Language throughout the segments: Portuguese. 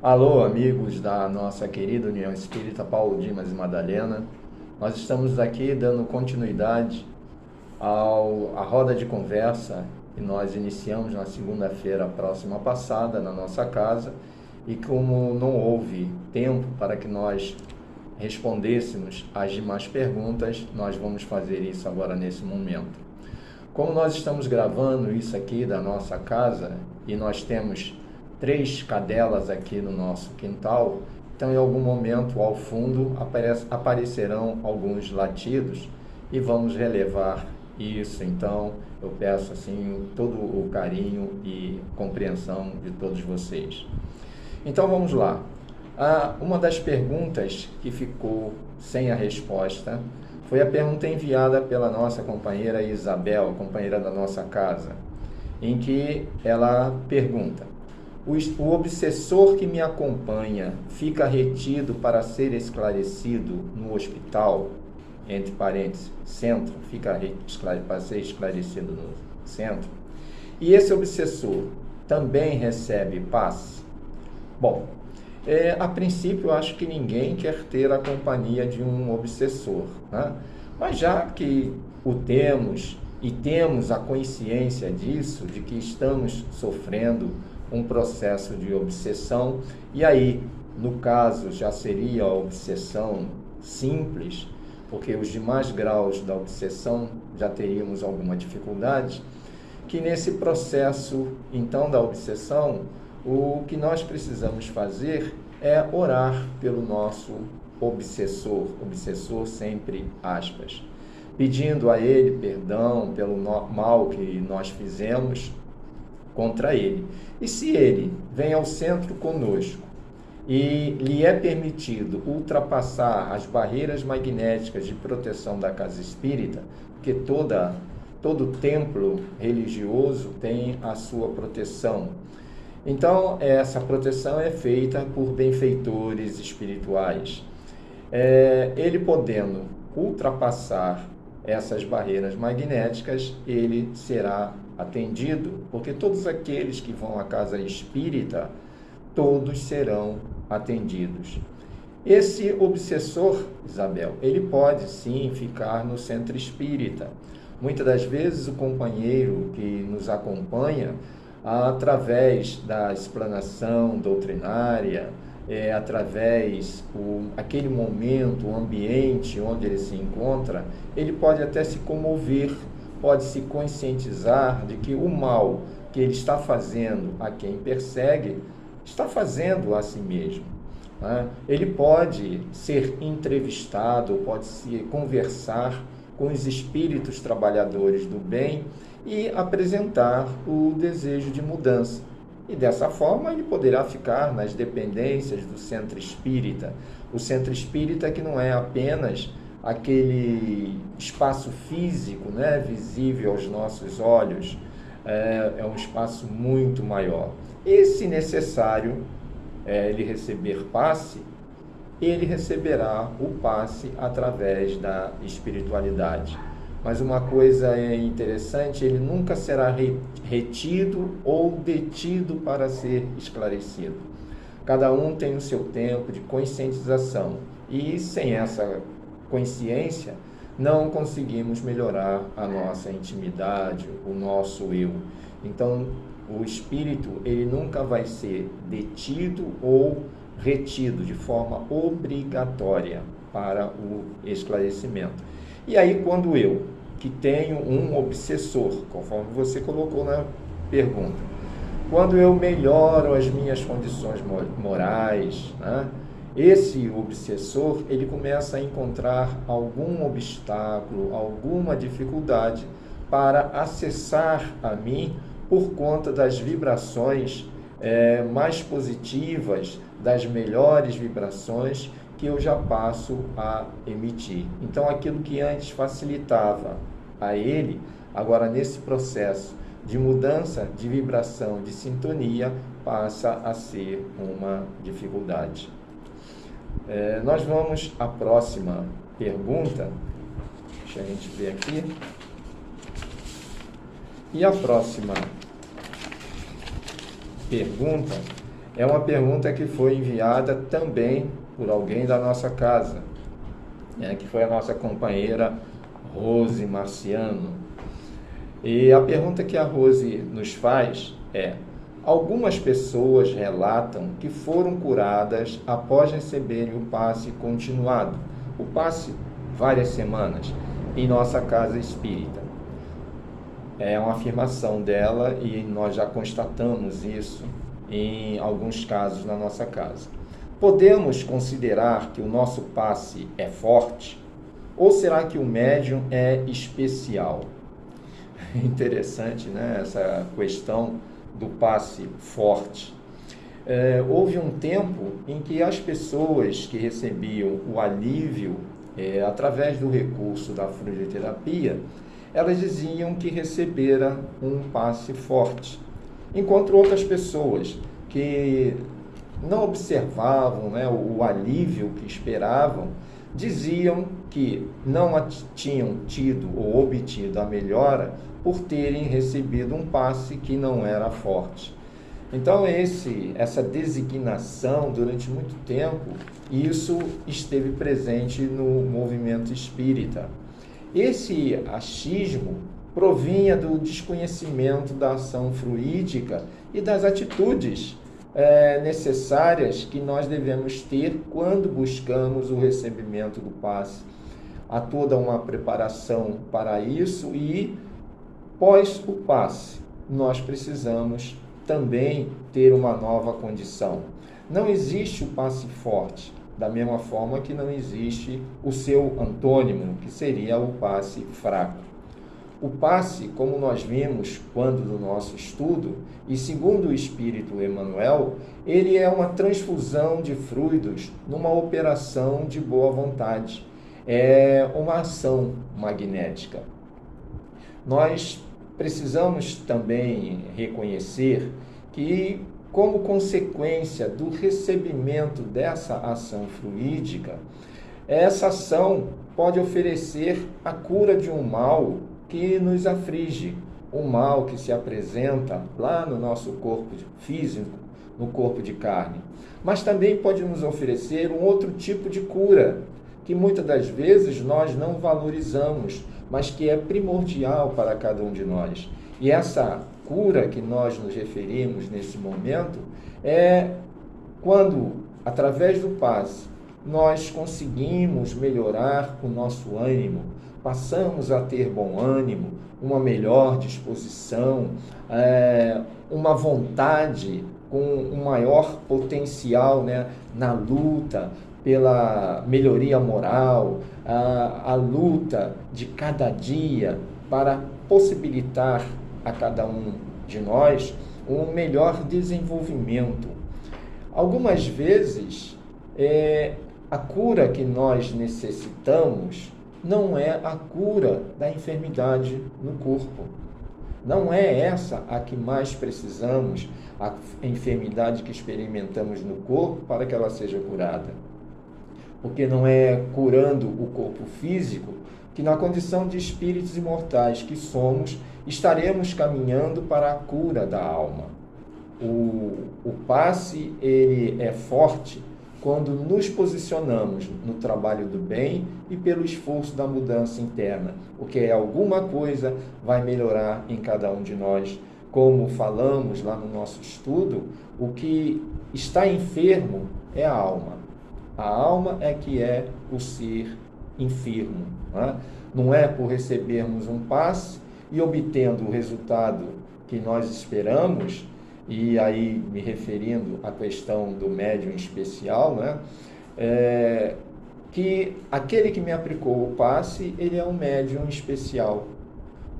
Alô, amigos da nossa querida União Espírita Paulo Dimas e Madalena. Nós estamos aqui dando continuidade à roda de conversa que nós iniciamos na segunda-feira próxima passada na nossa casa, e como não houve tempo para que nós respondêssemos às demais perguntas, nós vamos fazer isso agora nesse momento. Como nós estamos gravando isso aqui da nossa casa e nós temos 3 cadelas aqui no nosso quintal, então em algum momento ao fundo aparecerão alguns latidos e vamos relevar isso. Então eu peço assim todo o carinho e compreensão de todos vocês. Então vamos lá. Uma das perguntas que ficou sem a resposta foi a pergunta enviada pela nossa companheira Isabel, companheira da nossa casa, em que ela pergunta: o obsessor que me acompanha fica retido para ser esclarecido no hospital, entre parênteses, centro, para ser esclarecido no centro, e esse obsessor também recebe passe? Bom, a princípio eu acho que ninguém quer ter a companhia de um obsessor, né? Mas já que o temos e temos a consciência disso, de que estamos sofrendo um processo de obsessão, e aí, no caso, já seria a obsessão simples, porque os demais graus da obsessão já teríamos alguma dificuldade, que nesse processo, então, da obsessão, o que nós precisamos fazer é orar pelo nosso obsessor sempre aspas, pedindo a ele perdão pelo mal que nós fizemos contra ele. E se ele vem ao centro conosco e lhe é permitido ultrapassar as barreiras magnéticas de proteção da casa espírita, porque todo templo religioso tem a sua proteção. Então, essa proteção é feita por benfeitores espirituais. Ele podendo ultrapassar essas barreiras magnéticas, ele será atendido, porque todos aqueles que vão à casa espírita, todos serão atendidos. Esse obsessor, Isabel, ele pode sim ficar no centro espírita. Muitas das vezes o companheiro que nos acompanha, através da explanação doutrinária, através aquele momento, o ambiente onde ele se encontra, ele pode até se comover, pode se conscientizar de que o mal que ele está fazendo a quem persegue, está fazendo a si mesmo, né? Ele pode ser entrevistado, pode se conversar com os espíritos trabalhadores do bem e apresentar o desejo de mudança. E dessa forma ele poderá ficar nas dependências do centro espírita. O centro espírita que não é apenas aquele espaço físico, né, visível aos nossos olhos, é um espaço muito maior. E se necessário ele receber passe, ele receberá o passe através da espiritualidade. Mas uma coisa interessante, ele nunca será retido ou detido para ser esclarecido. Cada um tem o seu tempo de conscientização, e sem essa consciência não conseguimos melhorar a nossa intimidade, o nosso eu. Então, o espírito, ele nunca vai ser detido ou retido de forma obrigatória para o esclarecimento. E aí, quando eu, que tenho um obsessor, conforme você colocou na pergunta, quando eu melhoro as minhas condições morais, né, esse obsessor, ele começa a encontrar algum obstáculo, alguma dificuldade para acessar a mim por conta das vibrações mais positivas, das melhores vibrações que eu já passo a emitir. Então, aquilo que antes facilitava a ele, agora nesse processo de mudança de vibração, de sintonia, passa a ser uma dificuldade. Nós vamos à próxima pergunta. Deixa a gente ver aqui. E a próxima pergunta é uma pergunta que foi enviada também por alguém da nossa casa, que foi a nossa companheira Rose Marciano. E a pergunta que a Rose nos faz é: algumas pessoas relatam que foram curadas após receberem o passe continuado, o passe várias semanas, em nossa casa espírita. É uma afirmação dela e nós já constatamos isso em alguns casos na nossa casa. Podemos considerar que o nosso passe é forte? Ou será que o médium é especial? Interessante, né? Essa questão do passe forte. Houve um tempo em que as pessoas que recebiam o alívio através do recurso da fluidoterapia, elas diziam que receberam um passe forte, enquanto outras pessoas que não observavam, né, o alívio que esperavam, diziam que não tinham tido ou obtido a melhora por terem recebido um passe que não era forte. Então essa designação durante muito tempo, isso esteve presente no movimento espírita. Esse achismo provinha do desconhecimento da ação fluídica e das atitudes necessárias que nós devemos ter quando buscamos o recebimento do passe. Há toda uma preparação para isso e, pós o passe, nós precisamos também ter uma nova condição. Não existe o passe forte, da mesma forma que não existe o seu antônimo, que seria o passe fraco. O passe, como nós vimos quando do nosso estudo, e segundo o Espírito Emmanuel, ele é uma transfusão de fluidos numa operação de boa vontade. É uma ação magnética. Nós precisamos também reconhecer que, como consequência do recebimento dessa ação fluídica, essa ação pode oferecer a cura de um mal que nos aflige, um mal que se apresenta lá no nosso corpo físico, no corpo de carne. Mas também pode nos oferecer um outro tipo de cura, que muitas das vezes nós não valorizamos, mas que é primordial para cada um de nós. E essa cura que nós nos referimos nesse momento é quando, através do passe, nós conseguimos melhorar o nosso ânimo, passamos a ter bom ânimo, uma melhor disposição, uma vontade com um maior potencial, né, na luta pela melhoria moral, a luta de cada dia para possibilitar a cada um de nós um melhor desenvolvimento. Algumas vezes, a cura que nós necessitamos não é a cura da enfermidade no corpo. Não é essa a que mais precisamos, a enfermidade que experimentamos no corpo, para que ela seja curada. Porque não é curando o corpo físico que, na condição de espíritos imortais que somos, estaremos caminhando para a cura da alma. O passe, ele é forte quando nos posicionamos no trabalho do bem e pelo esforço da mudança interna, porque alguma coisa vai melhorar em cada um de nós. Como falamos lá no nosso estudo, o que está enfermo é a alma. A alma é que é o ser enfermo. Não é por recebermos um passe e obtendo o resultado que nós esperamos, e aí me referindo à questão do médium especial, que aquele que me aplicou o passe, ele é um médium especial.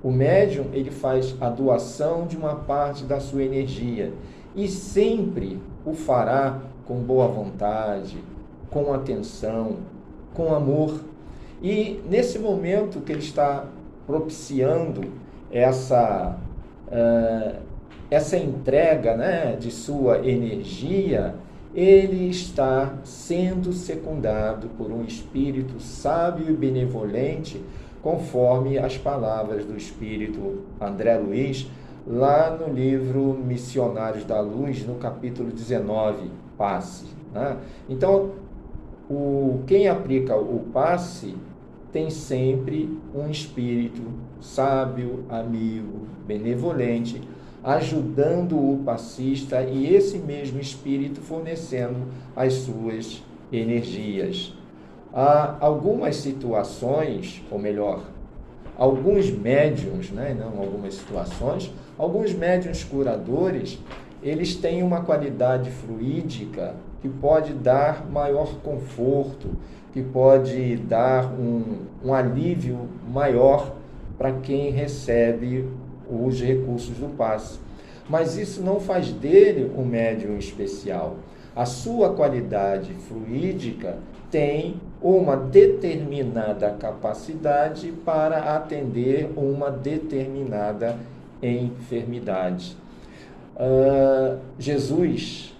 O médium, ele faz a doação de uma parte da sua energia e sempre o fará com boa vontade, com atenção, com amor. E nesse momento que ele está propiciando essa entrega, de sua energia, ele está sendo secundado por um espírito sábio e benevolente, conforme as palavras do espírito André Luiz, lá no livro Missionários da Luz, no capítulo 19, passe. Né? Então, quem aplica o passe tem sempre um espírito sábio, amigo, benevolente, ajudando o passista, e esse mesmo espírito fornecendo as suas energias. Há algumas situações, ou melhor, alguns médiuns, né, não algumas situações, alguns médiuns curadores, eles têm uma qualidade fluídica que pode dar maior conforto, que pode dar um alívio maior para quem recebe os recursos do passe. Mas isso não faz dele um médium especial. A sua qualidade fluídica tem uma determinada capacidade para atender uma determinada enfermidade. Jesus,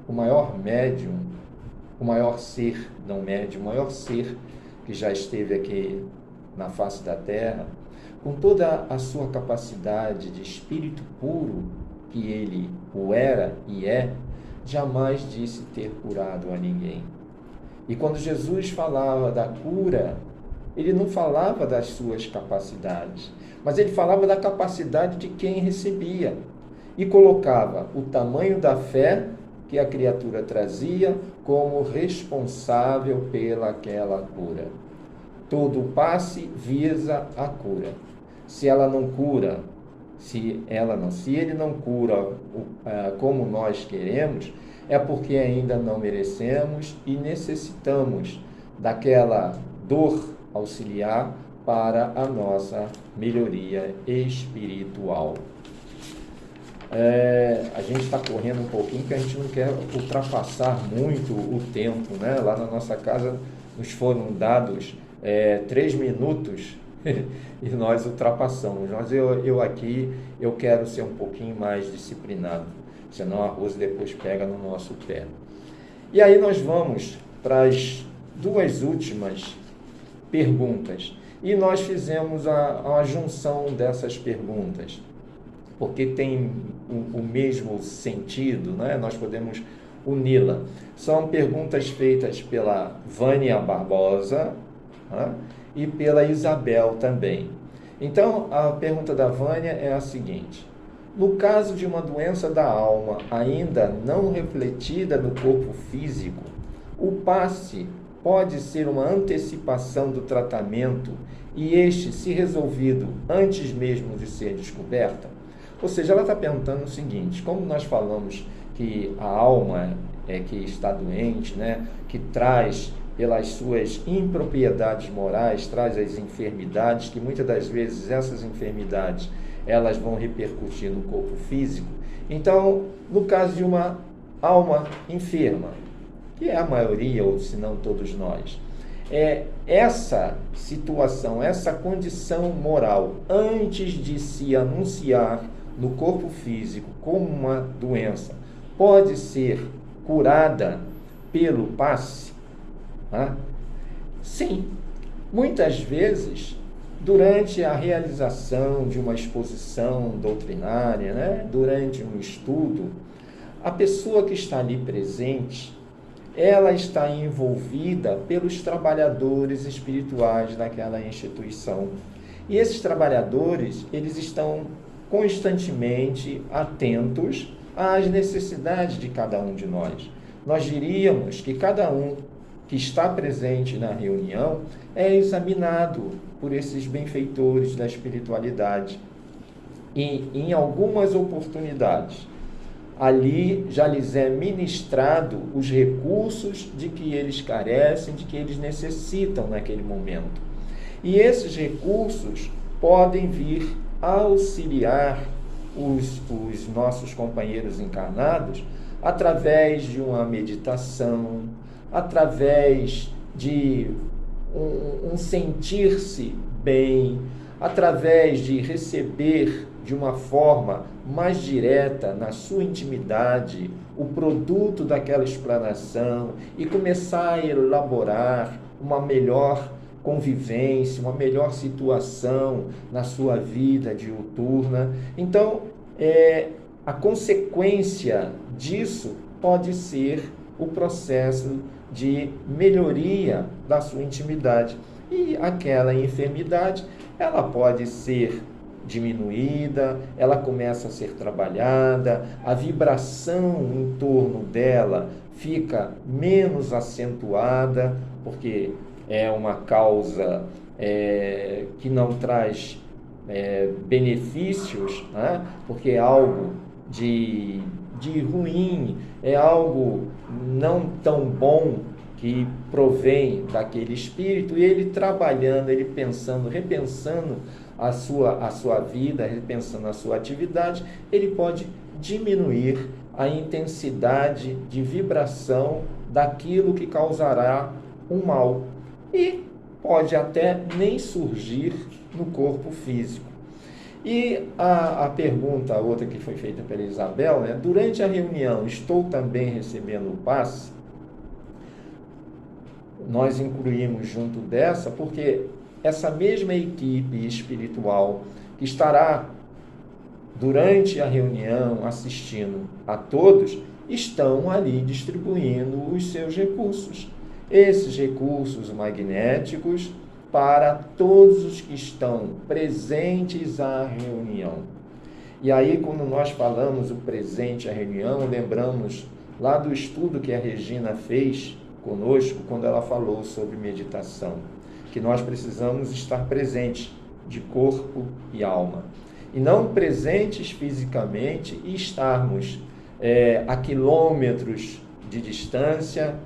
o maior médium, o maior ser, não médium, o maior ser que já esteve aqui na face da Terra, com toda a sua capacidade de espírito puro, que ele o era e é, jamais disse ter curado a ninguém. E quando Jesus falava da cura, ele não falava das suas capacidades, mas ele falava da capacidade de quem recebia e colocava o tamanho da fé que a criatura trazia como responsável pelaquela cura. Todo passe visa a cura. Se ela não cura, se ele não cura como nós queremos, é porque ainda não merecemos e necessitamos daquela dor auxiliar para a nossa melhoria espiritual. A gente está correndo um pouquinho, porque a gente não quer ultrapassar muito o tempo, né? Lá na nossa casa nos foram dados 3 minutos e nós ultrapassamos. Mas eu aqui, eu quero ser um pouquinho mais disciplinado, senão a Rose depois pega no nosso pé. E aí nós vamos para as 2 últimas perguntas. E nós fizemos a junção dessas perguntas, porque tem o mesmo sentido, né? Nós podemos uni-la. São perguntas feitas pela Vânia Barbosa, né? E pela Isabel também. Então, a pergunta da Vânia é a seguinte: no caso de uma doença da alma ainda não refletida no corpo físico, o passe pode ser uma antecipação do tratamento e este se resolvido antes mesmo de ser descoberta? Ou seja, ela está perguntando o seguinte: como nós falamos que a alma é que está doente, né, que traz, pelas suas impropriedades morais, traz as enfermidades, que muitas das vezes essas enfermidades elas vão repercutir no corpo físico. Então, no caso de uma alma enferma, que é a maioria, ou se não todos nós, essa situação, essa condição moral, antes de se anunciar no corpo físico como uma doença, pode ser curada pelo passe? Sim, muitas vezes, durante a realização de uma exposição doutrinária, né, durante um estudo, a pessoa que está ali presente, ela está envolvida pelos trabalhadores espirituais daquela instituição. E esses trabalhadores, eles estão constantemente atentos às necessidades de cada um de nós. Nós diríamos que cada um que está presente na reunião é examinado por esses benfeitores da espiritualidade. E em algumas oportunidades, ali já lhes é ministrado os recursos de que eles carecem, de que eles necessitam naquele momento. E esses recursos podem vir auxiliar os nossos companheiros encarnados através de uma meditação, através de um sentir-se bem, através de receber de uma forma mais direta, na sua intimidade, o produto daquela explanação e começar a elaborar uma melhor convivência, uma melhor situação na sua vida diuturna. Então, a consequência disso pode ser o processo de melhoria da sua intimidade. E aquela enfermidade, ela pode ser diminuída, ela começa a ser trabalhada, a vibração em torno dela fica menos acentuada, porque é uma causa que não traz benefícios, né? Porque é algo de ruim, é algo não tão bom que provém daquele espírito, e ele trabalhando, ele pensando, repensando a sua vida, repensando a sua atividade, ele pode diminuir a intensidade de vibração daquilo que causará um mal, e pode até nem surgir no corpo físico. E a pergunta, a outra que foi feita pela Isabel, né? Durante a reunião, estou também recebendo o passe? Nós incluímos junto dessa, porque essa mesma equipe espiritual que estará durante a reunião assistindo a todos, estão ali distribuindo os seus recursos. Esses recursos magnéticos para todos os que estão presentes à reunião. E aí, quando nós falamos o presente à reunião, lembramos lá do estudo que a Regina fez conosco, quando ela falou sobre meditação, que nós precisamos estar presentes de corpo e alma, e não presentes fisicamente e estarmos a quilômetros de distância,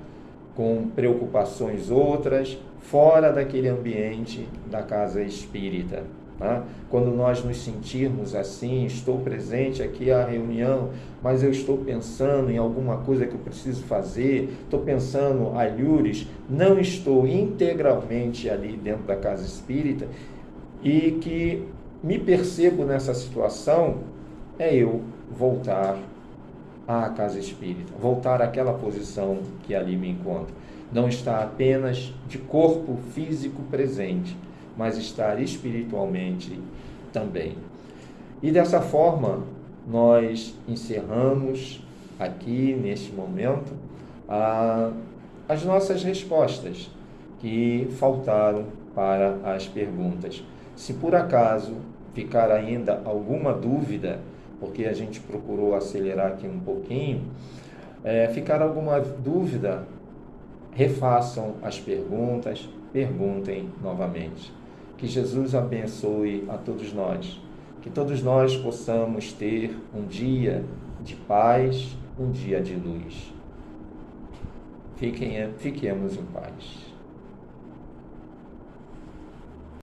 com preocupações outras, fora daquele ambiente da casa espírita. Tá? Quando nós nos sentirmos assim, estou presente aqui à reunião, mas eu estou pensando em alguma coisa que eu preciso fazer, estou pensando alhures, não estou integralmente ali dentro da casa espírita, e que me percebo nessa situação, eu voltar à casa espírita, voltar àquela posição que ali me encontro. Não estar apenas de corpo físico presente, mas estar espiritualmente também. E dessa forma, nós encerramos aqui, neste momento, as nossas respostas que faltaram para as perguntas. Se por acaso ficar ainda alguma dúvida, porque a gente procurou acelerar aqui um pouquinho, ficar alguma dúvida, refaçam as perguntas, perguntem novamente. Que Jesus abençoe a todos nós, que todos nós possamos ter um dia de paz, um dia de luz. Fiquemos em paz.